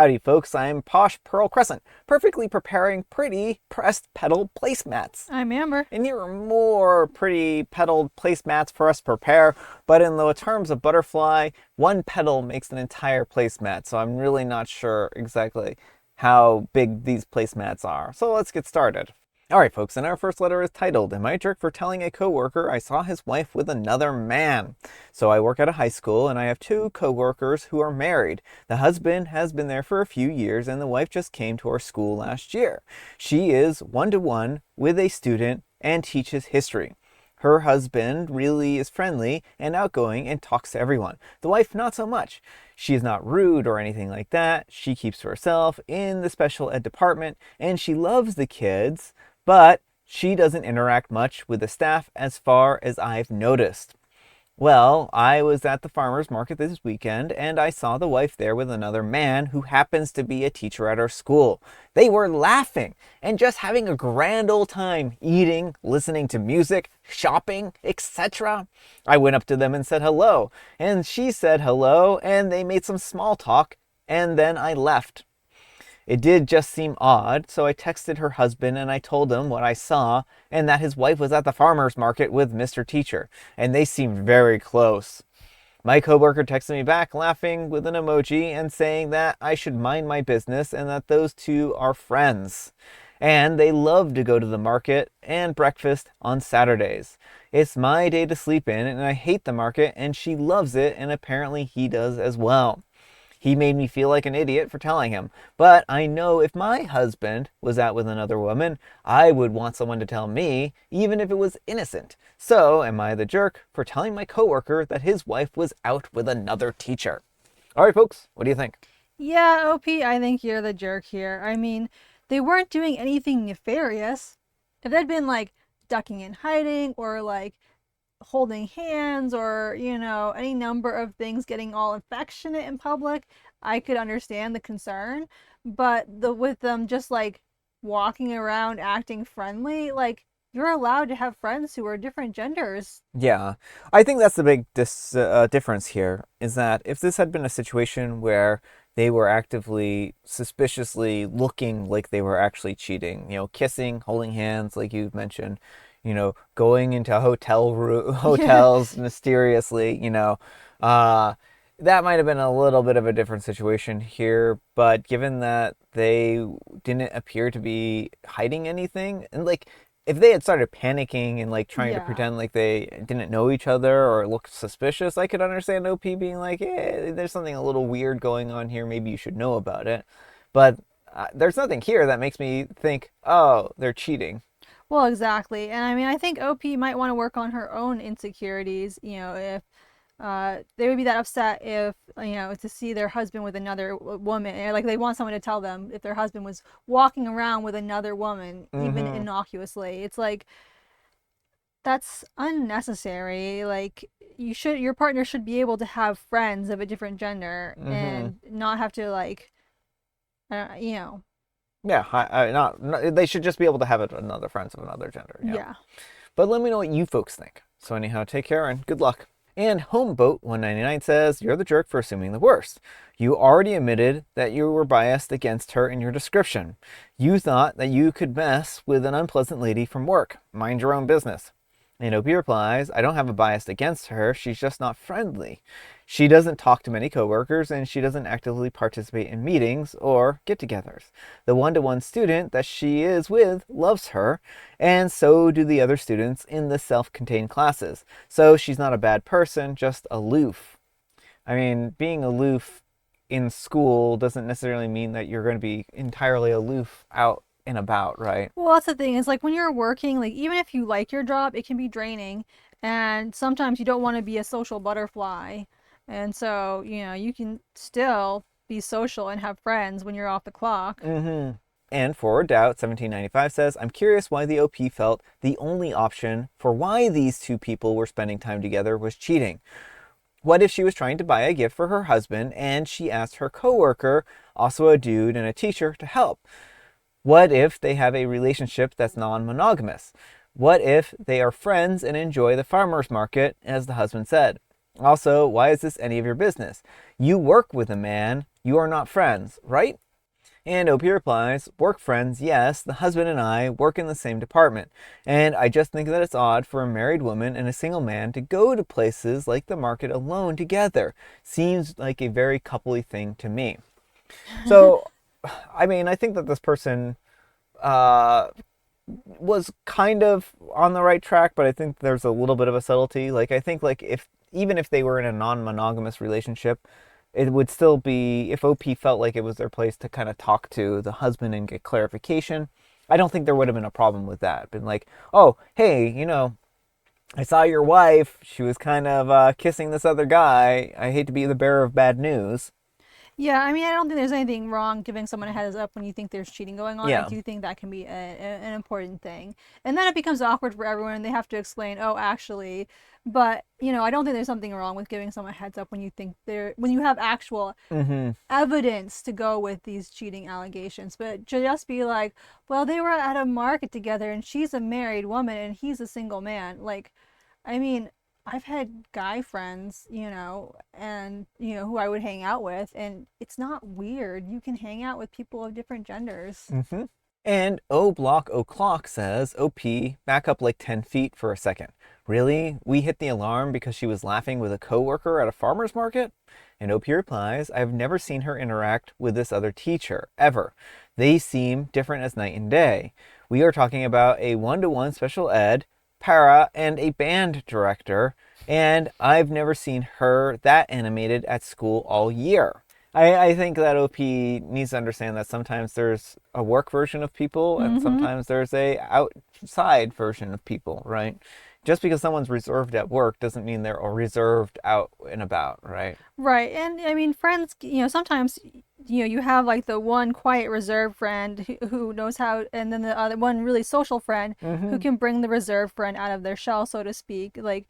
Howdy folks, I'm Posh Pearl Crescent, perfectly preparing pretty pressed petal placemats. I'm Amber. And here are more pretty petaled placemats for us to prepare, but in the terms of butterfly, one petal makes an entire placemat, so I'm really not sure exactly how big these placemats are. So let's get started. Alright folks, and our first letter is titled, Am I a Jerk for Telling a Coworker I Saw His Wife with Another Man? So I work at a high school and I have two coworkers who are married. The husband has been there for a few years and the wife just came to our school last year. She is one-to-one with a student and teaches history. Her husband really is friendly and outgoing and talks to everyone. The wife, not so much. She is not rude or anything like that. She keeps to herself in the special ed department and she loves the kids, but she doesn't interact much with the staff as far as I've noticed. Well, I was at the farmer's market this weekend and I saw the wife there with another man who happens to be a teacher at our school. They were laughing and just having a grand old time eating, listening to music, shopping, etc. I went up to them and said hello, and she said hello and they made some small talk and then I left. It did just seem odd, so I texted her husband and I told him what I saw and that his wife was at the farmer's market with Mr. Teacher, and they seemed very close. My coworker texted me back laughing with an emoji and saying that I should mind my business and that those two are friends. And they love to go to the market and breakfast on Saturdays. It's my day to sleep in and I hate the market and she loves it and apparently he does as well. He made me feel like an idiot for telling him, but I know if my husband was out with another woman, I would want someone to tell me, even if it was innocent. So, am I the jerk for telling my coworker that his wife was out with another teacher? All right, folks, what do you think? Yeah, OP, I think you're the jerk here. I mean, they weren't doing anything nefarious. If they'd been like ducking and hiding or like holding hands or, any number of things, getting all affectionate in public, I could understand the concern. But with them just like walking around acting friendly, like you're allowed to have friends who are different genders. Yeah, I think that's the big difference here, is that if this had been a situation where they were actively, suspiciously looking like they were actually cheating, kissing, holding hands, like you mentioned, going into Yeah. hotels mysteriously, that might have been a little bit of a different situation here. But given that they didn't appear to be hiding anything, and like if they had started panicking and like trying to Yeah. pretend like they didn't know each other or looked suspicious, I could understand OP being like, yeah, there's something a little weird going on here. Maybe you should know about it. But there's nothing here that makes me think, oh, they're cheating. Well, exactly. And I mean, I think OP might want to work on her own insecurities, if they would be that upset if, to see their husband with another woman, and, like they want someone to tell them if their husband was walking around with another woman, even Mm-hmm. innocuously. It's like that's unnecessary. Like your partner should be able to have friends of a different gender Mm-hmm. and not have to like, uh, you know, Yeah, not, they should just be able to have another friends of another gender. Yeah. yeah. But let me know what you folks think. So anyhow, take care and good luck. And Homeboat199 says, You're the jerk for assuming the worst. You already admitted that you were biased against her in your description. You thought that you could mess with an unpleasant lady from work. Mind your own business. And Opie replies, I don't have a bias against her, she's just not friendly. She doesn't talk to many coworkers and she doesn't actively participate in meetings or get-togethers. The one-to-one student that she is with loves her, and so do the other students in the self-contained classes. So she's not a bad person, just aloof. I mean, being aloof in school doesn't necessarily mean that you're going to be entirely aloof out and about, right? Well, that's the thing. Is like when you're working, like even if you like your job, it can be draining, and sometimes you don't want to be a social butterfly. And so, you can still be social and have friends when you're off the clock. Mm-hmm. And Forward Doubt 1795 says, I'm curious why the OP felt the only option for why these two people were spending time together was cheating. What if she was trying to buy a gift for her husband and she asked her coworker, also a dude and a teacher, to help? What if they have a relationship that's non-monogamous? What if they are friends and enjoy the farmer's market, as the husband said? Also, why is this any of your business? You work with a man, you are not friends, right? And OP replies, work friends, yes, the husband and I work in the same department. And I just think that it's odd for a married woman and a single man to go to places like the market alone together. Seems like a very coupley thing to me. So, I mean, I think that this person uh, was kind of on the right track, but I think there's a little bit of a subtlety. Like, I think, like, if even if they were in a non-monogamous relationship, it would still be, if OP felt like it was their place to kind of talk to the husband and get clarification, I don't think there would have been a problem with that. Been like, oh, hey, I saw your wife. She was kind of kissing this other guy. I hate to be the bearer of bad news. Yeah, I mean, I don't think there's anything wrong giving someone a heads up when you think there's cheating going on. I Yeah. do think that can be an important thing. And then it becomes awkward for everyone and they have to explain, oh, actually. But, I don't think there's something wrong with giving someone a heads up when you think when you have actual Mm-hmm. evidence to go with these cheating allegations. But to just be like, well, they were at a market together and she's a married woman and he's a single man. Like, I mean, I've had guy friends, and who I would hang out with, and it's not weird. You can hang out with people of different genders. Mm-hmm. And O Block O'Clock says, OP, back up like 10 feet for a second. Really? We hit the alarm because she was laughing with a coworker at a farmer's market? And OP replies, I've never seen her interact with this other teacher, ever. They seem different as night and day. We are talking about a one-to-one special ed, para, and a band director, and I've never seen her that animated at school all year. I think that OP needs to understand that sometimes there's a work version of people and Mm-hmm. sometimes there's a outside version of people, right? Just because someone's reserved at work doesn't mean they're reserved out and about, right? Right. And I mean, friends, sometimes, you have like the one quiet, reserved friend who knows how, and then the other one really social friend who Mm-hmm. can bring the reserved friend out of their shell, so to speak. Like,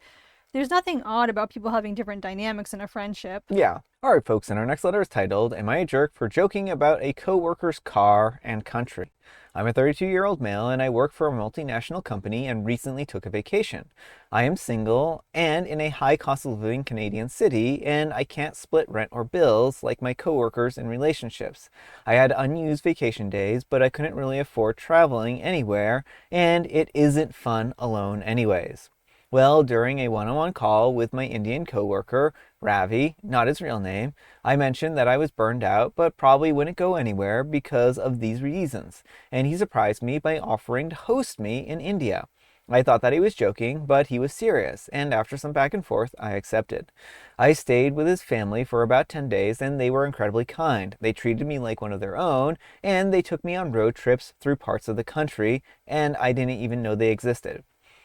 there's nothing odd about people having different dynamics in a friendship. Yeah. All right, folks, and our next letter is titled, Am I a Jerk for Joking About a Coworker's Car and Country? I'm a 32-year-old male and I work for a multinational company and recently took a vacation. I am single and in a high cost of living Canadian city and I can't split rent or bills like my coworkers in relationships. I had unused vacation days, but I couldn't really afford traveling anywhere and it isn't fun alone anyways. Well, during a one-on-one call with my Indian coworker, Ravi, not his real name, I mentioned that I was burned out but probably wouldn't go anywhere because of these reasons, and he surprised me by offering to host me in India. I thought that he was joking, but he was serious, and after some back and forth, I accepted. I stayed with his family for about 10 days, and they were incredibly kind. They treated me like one of their own, and they took me on road trips through parts of the country, and I didn't even know they existed.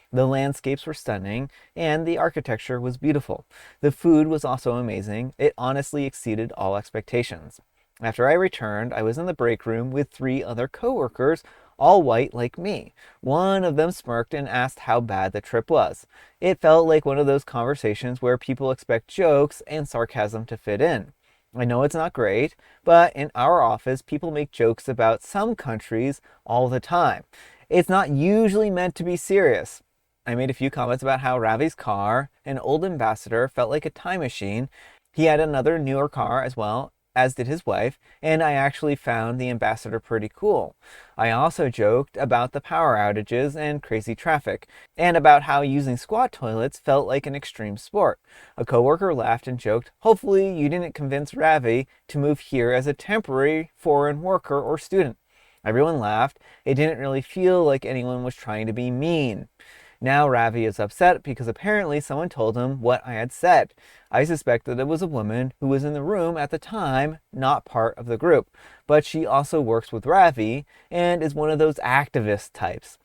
The landscapes were stunning, and the architecture was beautiful. The food was also amazing. It honestly exceeded all expectations. After I returned, I was in the break room with three other coworkers, all white like me. One of them smirked and asked how bad the trip was. It felt like one of those conversations where people expect jokes and sarcasm to fit in. I know it's not great, but in our office, people make jokes about some countries all the time. It's not usually meant to be serious. I made a few comments about how Ravi's car, an old Ambassador, felt like a time machine. He had another newer car as well, as did his wife, and I actually found the Ambassador pretty cool. I also joked about the power outages and crazy traffic, and about how using squat toilets felt like an extreme sport. A coworker laughed and joked, hopefully you didn't convince Ravi to move here as a temporary foreign worker or student. Everyone laughed. It didn't really feel like anyone was trying to be mean. Now Ravi is upset because apparently someone told him what I had said. I suspect that it was a woman who was in the room at the time, not part of the group, but she also works with Ravi and is one of those activist types.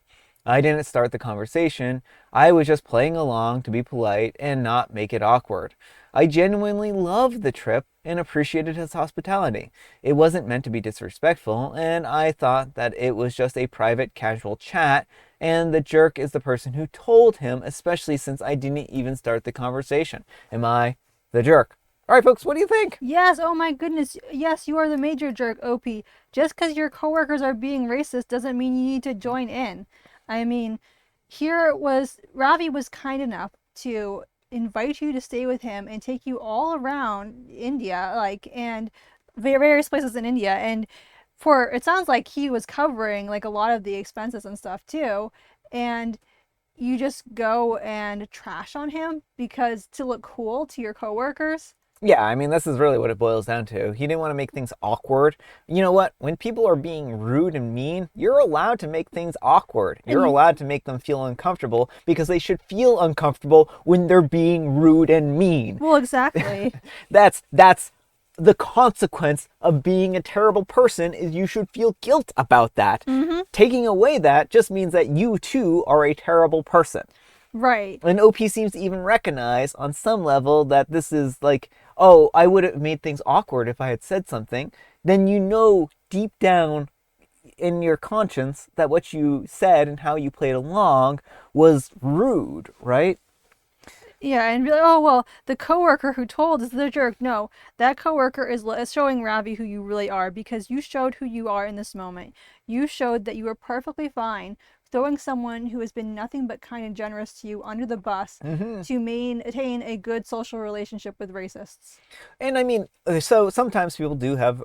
I didn't start the conversation. I was just playing along to be polite and not make it awkward. I genuinely loved the trip and appreciated his hospitality. It wasn't meant to be disrespectful, and I thought that it was just a private, casual chat, and the jerk is the person who told him, especially since I didn't even start the conversation. Am I the jerk? All right, folks, what do you think? Yes, oh my goodness. Yes, you are the major jerk, OP. Just because your coworkers are being racist doesn't mean you need to join in. I mean, here was Ravi was kind enough to invite you to stay with him and take you all around India, like, and various places in India. And for it sounds like he was covering like a lot of the expenses and stuff too. And you just go and trash on him because to look cool to your coworkers. Yeah, I mean, this is really what it boils down to. He didn't want to make things awkward. You know what? When people are being rude and mean, you're allowed to make things awkward. You're And allowed to make them feel uncomfortable because they should feel uncomfortable when they're being rude and mean. well, exactly. That's the consequence of being a terrible person is you should feel guilt about that. Mm-hmm. Taking away that just means that you too are a terrible person. Right. And OP seems to even recognize on some level that this is like, oh, I would have made things awkward if I had said something. Then you know deep down in your conscience that what you said and how you played along was rude, right? Yeah, and be like, oh well, the coworker who told is the jerk. No, that coworker is showing Ravi who you really are because you showed who you are in this moment. You showed that you were perfectly fine throwing someone who has been nothing but kind and generous to you under the bus to maintain a good social relationship with racists. And I mean, so sometimes people do have,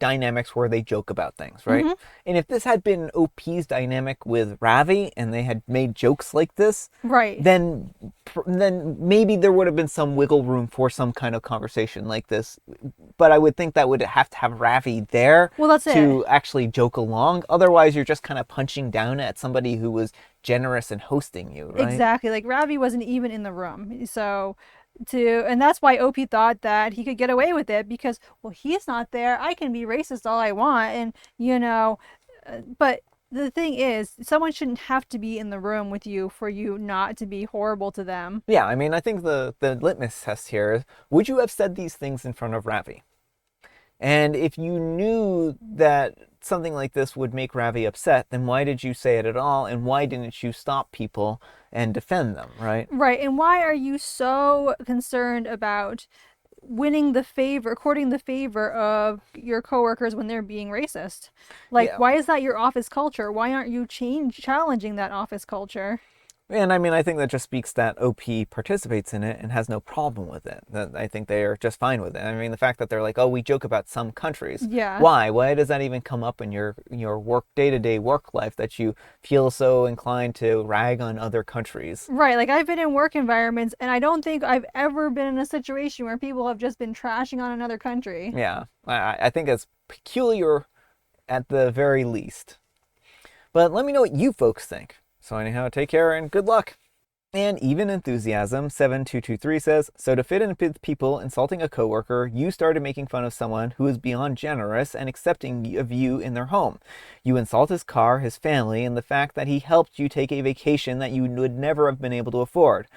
dynamics where they joke about things, right? Mm-hmm. And if this had been OP's dynamic with Ravi and they had made jokes like this, Right. then maybe there would have been some wiggle room for some kind of conversation like this. But I would think that would have to have Ravi there Well, that's to it. actually joke along. Otherwise, you're just kind of punching down at somebody who was generous and hosting you, right? Exactly. Like Ravi wasn't even in the room. And that's why Opie thought that he could get away with it because, well, he's not there. I can be racist all I want. But the thing is, someone shouldn't have to be in the room with you for you not to be horrible to them. Yeah, I mean, I think the litmus test here is, would you have said these things in front of Ravi? And if you knew that something like this would make Ravi upset, then why did you say it at all? And why didn't you stop people and defend them, right? Right. And why are you so concerned about courting the favor of your coworkers when they're being racist? Like, Yeah. why is that your office culture? Why aren't you challenging that office culture? And I mean, I think that just speaks that OP participates in it and has no problem with it. That I think they are just fine with it. I mean, the fact that they're like, oh, we joke about some countries. Yeah. Why? Why does that even come up in your work day-to-day work life that you feel so inclined to rag on other countries? Right. Like, I've been in work environments, and I don't think I've ever been in a situation where people have just been trashing on another country. Yeah, I think it's peculiar at the very least. But let me know what you folks think. So anyhow, take care and good luck. And Even Enthusiasm 7223 says, so to fit in with people insulting a coworker, you started making fun of someone who is beyond generous and accepting of you in their home. You insult his car, his family, and the fact that he helped you take a vacation that you would never have been able to afford.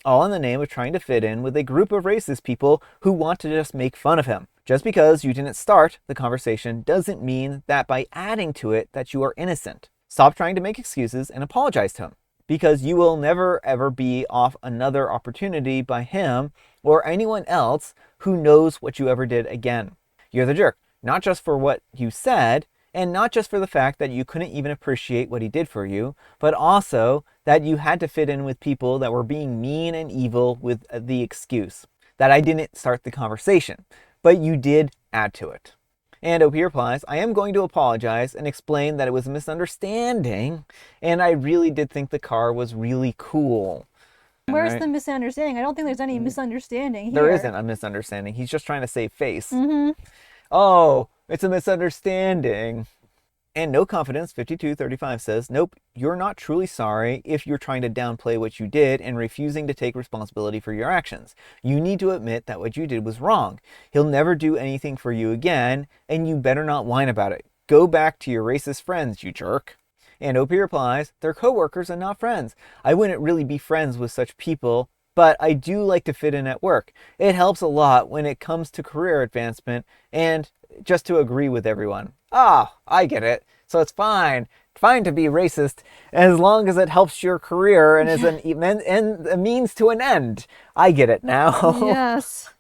All in the name of trying to fit in with a group of racist people who want to just make fun of him. Just because you didn't start the conversation doesn't mean that by adding to it that you are innocent. Stop trying to make excuses and apologize to him, because you will never ever be off another opportunity by him or anyone else who knows what you ever did again. You're the jerk, not just for what you said, and not just for the fact that you couldn't even appreciate what he did for you, but also that you had to fit in with people that were being mean and evil with the excuse that I didn't start the conversation, but you did add to it. And OP replies, I am going to apologize and explain that it was a misunderstanding, and I really did think the car was really cool. Where's Right? the misunderstanding? I don't think there's any misunderstanding here. There isn't a misunderstanding. He's just trying to save face. Mm-hmm. Oh, it's a misunderstanding. And No Confidence 5235 says, nope, you're not truly sorry if you're trying to downplay what you did and refusing to take responsibility for your actions. You need to admit that what you did was wrong. He'll never do anything for you again, and you better not whine about it. Go back to your racist friends, you jerk. And OP replies, they're coworkers and not friends. I wouldn't really be friends with such people, but I do like to fit in at work. It helps a lot when it comes to career advancement and just to agree with everyone. Ah, I get it. So it's fine to be racist as long as it helps your career and is a means to an end. I get it now. Yes.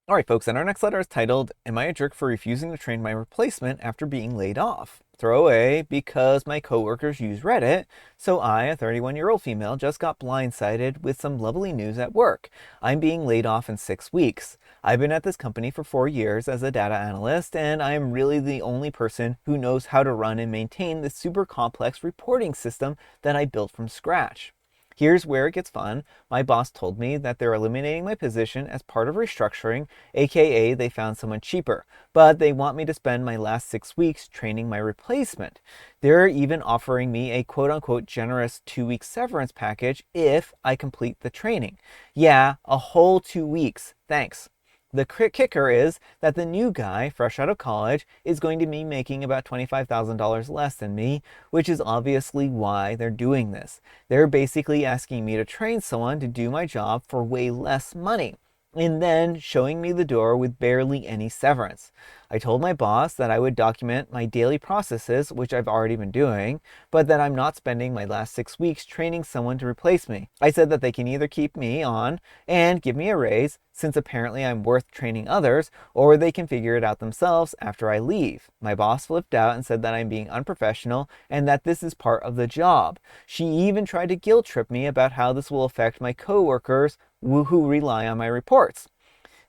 All right, folks, and our next letter is titled, Am I a Jerk for Refusing to Train My Replacement After Being Laid Off? Throwaway because my coworkers use Reddit, so I, a 31-year-old female, just got blindsided with some lovely news at work. I'm being laid off in 6 weeks. I've been at this company for 4 years as a data analyst, and I am really the only person who knows how to run and maintain this super complex reporting system that I built from scratch. Here's where it gets fun. My boss told me that they're eliminating my position as part of restructuring, aka they found someone cheaper, but they want me to spend my last 6 weeks training my replacement. They're even offering me a quote unquote generous 2-week severance package if I complete the training. Yeah, a whole 2 weeks. Thanks. The kicker is that the new guy, fresh out of college, is going to be making about $25,000 less than me, which is obviously why they're doing this. They're basically asking me to train someone to do my job for way less money, and then showing me the door with barely any severance. I told my boss that I would document my daily processes, which I've already been doing, but that I'm not spending my last 6 weeks training someone to replace me. I said that they can either keep me on and give me a raise, since apparently I'm worth training others, or they can figure it out themselves after I leave. My boss flipped out and said that I'm being unprofessional and that this is part of the job. She even tried to guilt trip me about how this will affect my coworkers who rely on my reports.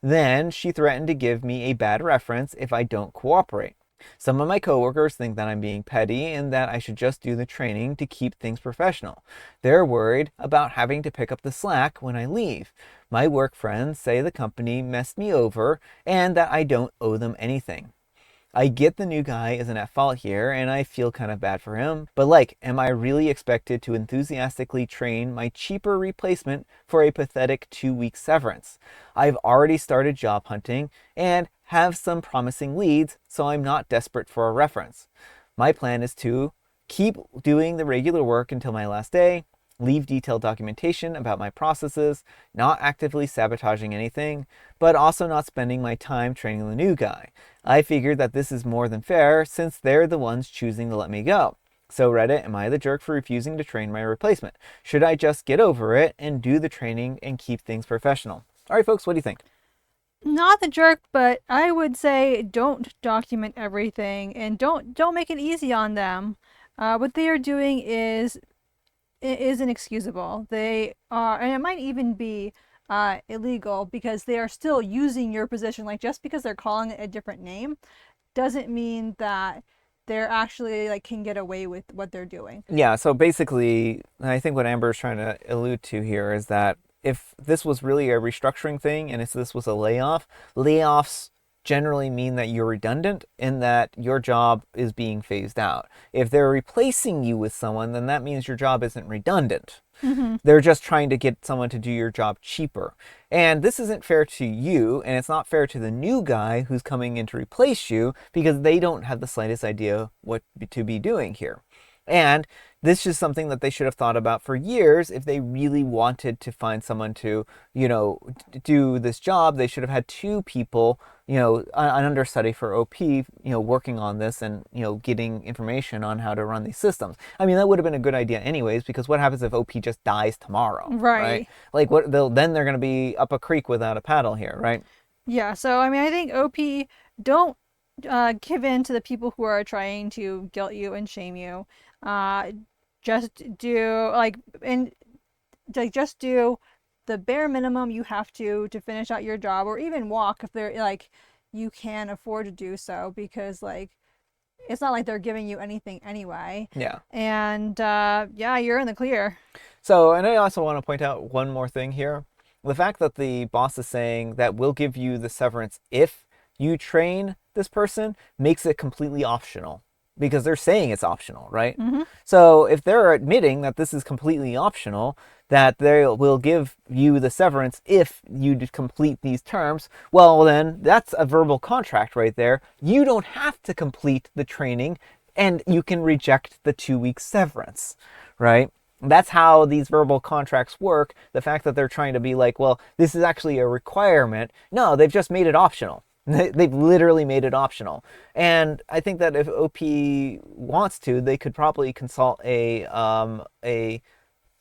Then she threatened to give me a bad reference if I don't cooperate. Some of my coworkers think that I'm being petty and that I should just do the training to keep things professional. They're worried about having to pick up the slack when I leave. My work friends say the company messed me over and that I don't owe them anything. I get the new guy isn't at fault here, and I feel kind of bad for him, but am I really expected to enthusiastically train my cheaper replacement for a pathetic 2-week severance? I've already started job hunting and have some promising leads, so I'm not desperate for a reference. My plan is to keep doing the regular work until my last day, leave detailed documentation about my processes, not actively sabotaging anything, but also not spending my time training the new guy. I figured that this is more than fair since they're the ones choosing to let me go. So Reddit, am I the jerk for refusing to train my replacement? Should I just get over it and do the training and keep things professional? All right, folks, what do you think? Not the jerk, but I would say don't document everything and don't make it easy on them. What they are doing is it is inexcusable. They are, and it might even be illegal because they are still using your position. Like just because they're calling it a different name, doesn't mean that they're actually like can get away with what they're doing. Yeah, so basically, I think what Amber is trying to allude to here is that if this was really a restructuring thing and if this was a layoff, layoffs generally mean that you're redundant and that your job is being phased out. If they're replacing you with someone, then that means your job isn't redundant. Mm-hmm. They're just trying to get someone to do your job cheaper. And this isn't fair to you, and it's not fair to the new guy who's coming in to replace you because they don't have the slightest idea what to be doing here. And this is something that they should have thought about for years. If they really wanted to find someone to, do this job, they should have had 2 people, an understudy for OP, working on this and, getting information on how to run these systems. I mean, that would have been a good idea anyways, because what happens if OP just dies tomorrow? Right. Like then they're going to be up a creek without a paddle here, right? Yeah. So I mean, I think OP don't give in to the people who are trying to guilt you and shame you. Just do just do the bare minimum you have to finish out your job, or even walk if they're like you can afford to do so, because it's not like they're giving you anything anyway. Yeah. And yeah, you're in the clear. So, and I also want to point out one more thing here. The fact that the boss is saying that we'll give you the severance if you train this person makes it completely optional, because they're saying it's optional, right? Mm-hmm. So if they're admitting that this is completely optional, that they will give you the severance if you complete these terms, well, then that's a verbal contract right there. You don't have to complete the training and you can reject the 2-week severance, right? That's how these verbal contracts work. The fact that they're trying to be like, well, this is actually a requirement. No, they've just made it optional. They've literally made it optional. And I think that if OP wants to, they could probably consult an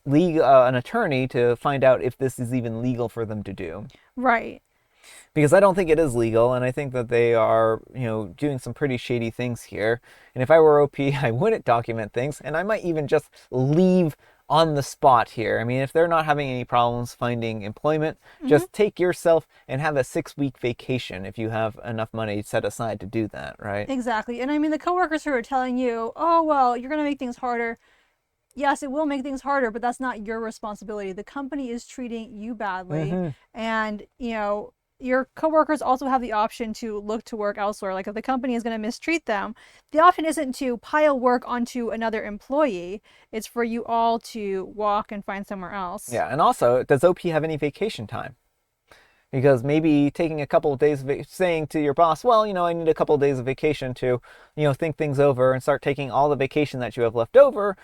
attorney to find out if this is even legal for them to do. Right. because I don't think it is legal, and I think that they are, doing some pretty shady things here. And if I were OP, I wouldn't document things, and I might even just leave on the spot here. I mean, if they're not having any problems finding employment, just take yourself and have a 6-week vacation if you have enough money set aside to do that, right? Exactly. And I mean, the coworkers who are telling you, oh, well, you're going to make things harder. Yes, it will make things harder, but that's not your responsibility. The company is treating you badly. And, your coworkers also have the option to look to work elsewhere. Like if the company is going to mistreat them, the option isn't to pile work onto another employee. It's for you all to walk and find somewhere else. Yeah, and also, does OP have any vacation time? Because maybe taking a couple of days, saying to your boss, well, I need a couple of days of vacation to, think things over and start taking all the vacation that you have left over,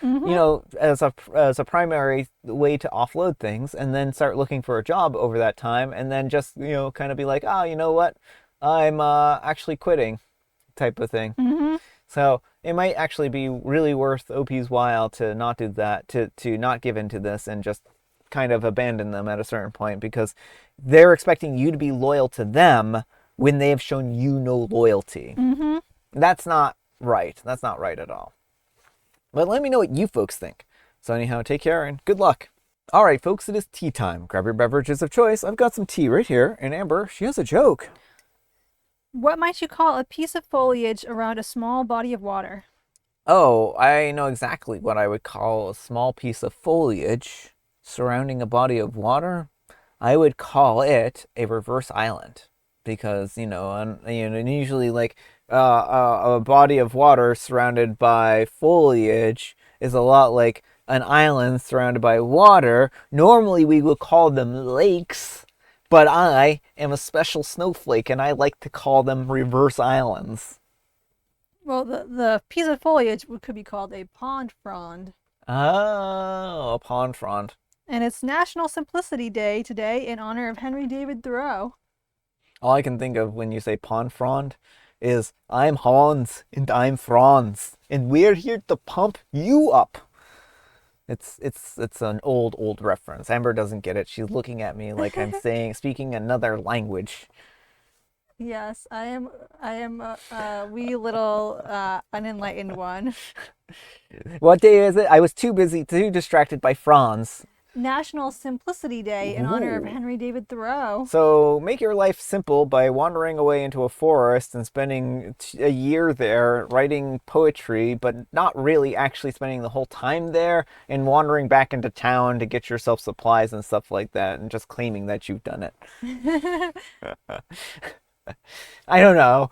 as a primary way to offload things, and then start looking for a job over that time, and then just, kind of be like, oh, you know what, I'm actually quitting, type of thing. So it might actually be really worth OP's while to not do that, to not give into this and just kind of abandon them at a certain point, because they're expecting you to be loyal to them when they have shown you no loyalty. That's not right. That's not right at all. But let me know what you folks think. So anyhow, take care and good luck. All right, folks, it is tea time. Grab your beverages of choice. I've got some tea right here. And Amber, she has a joke. What might you call a piece of foliage around a small body of water? Oh, I know exactly what I would call a small piece of foliage surrounding a body of water. I would call it a reverse island, because and usually like a body of water surrounded by foliage is a lot like an island surrounded by water. Normally we would call them lakes, but I am a special snowflake and I like to call them reverse islands. Well, the piece of foliage could be called a pond frond. Oh, a pond frond. And it's National Simplicity Day today in honor of Henry David Thoreau. All I can think of when you say pond frond is I'm Hans and I'm Fronds and we're here to pump you up. It's an old reference. Amber doesn't get it. She's looking at me like I'm speaking another language. Yes, I am a wee little unenlightened one. What day is it? I was too distracted by Franz. National Simplicity Day in honor of Henry David Thoreau. So make your life simple by wandering away into a forest and spending a year there writing poetry, but not really actually spending the whole time there, and wandering back into town to get yourself supplies and stuff like that, and just claiming that you've done it. I don't know.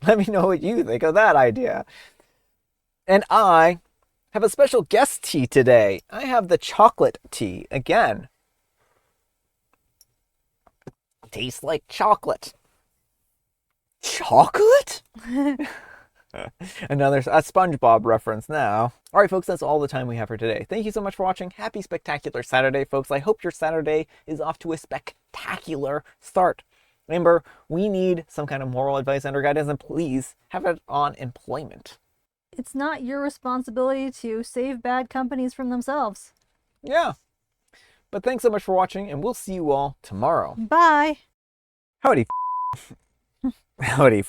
Let me know what you think of that idea. And I have a special guest tea today. I have the chocolate tea again. Tastes like chocolate. Chocolate? Another a SpongeBob reference now. All right, folks, that's all the time we have for today. Thank you so much for watching. Happy Spectacular Saturday, folks. I hope your Saturday is off to a spectacular start. Remember, we need some kind of moral advice and or guidance, and please have it on employment. It's not your responsibility to save bad companies from themselves. Yeah. But thanks so much for watching, and we'll see you all tomorrow. Bye. Howdy. Howdy.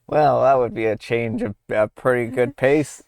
Well, that would be a change of a pretty good pace.